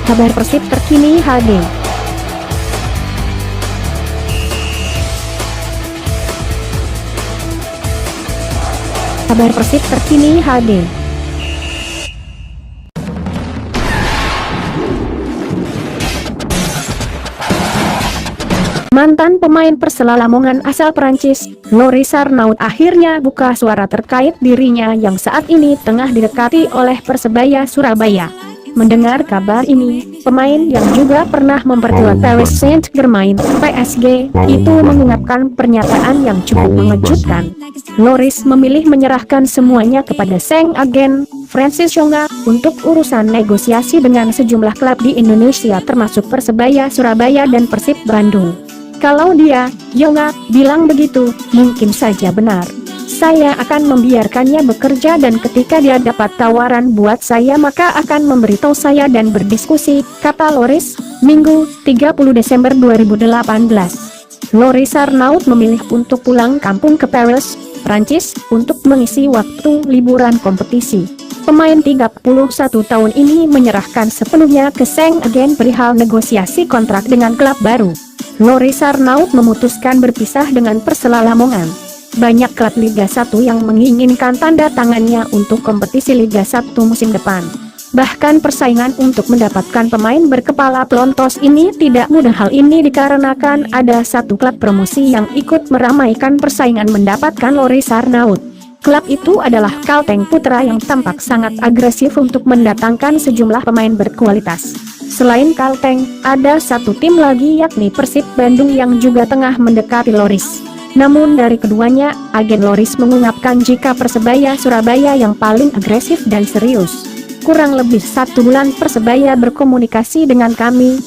Kabar Persib terkini HD. Kabar Persib terkini HD. Mantan pemain Persela Lamongan asal Prancis, Loris Arnaud akhirnya buka suara terkait dirinya yang saat ini tengah didekati oleh Persebaya Surabaya. Mendengar kabar ini, pemain yang juga pernah memperkuat Paris Saint-Germain (PSG) itu mengungkapkan pernyataan yang cukup mengejutkan. Loris memilih menyerahkan semuanya kepada sang agen, Francis Yonga, untuk urusan negosiasi dengan sejumlah klub di Indonesia termasuk Persebaya Surabaya dan Persib Bandung. Kalau dia, Yonga, bilang begitu, mungkin saja benar. Saya akan membiarkannya bekerja dan ketika dia dapat tawaran buat saya maka akan memberitahu saya dan berdiskusi, kata Loris, Minggu, 30 Desember 2018. Loris Arnaud memilih untuk pulang kampung ke Paris, Prancis, untuk mengisi waktu liburan kompetisi. Pemain 31 tahun ini menyerahkan sepenuhnya ke sang agen perihal negosiasi kontrak dengan klub baru. Loris Arnaud memutuskan berpisah dengan Persela Lamongan. Banyak klub Liga 1 yang menginginkan tanda tangannya untuk kompetisi Liga 1 musim depan. Bahkan persaingan untuk mendapatkan pemain berkepala pelontos ini tidak mudah. Hal ini dikarenakan ada satu klub promosi yang ikut meramaikan persaingan mendapatkan Loris Arnaud. Klub itu adalah Kalteng Putra yang tampak sangat agresif untuk mendatangkan sejumlah pemain berkualitas. Selain Kalteng, ada satu tim lagi yakni Persib Bandung yang juga tengah mendekati Loris. Namun dari keduanya, agen Loris mengungkapkan jika Persebaya Surabaya yang paling agresif dan serius. Kurang lebih 1 bulan Persebaya berkomunikasi dengan kami.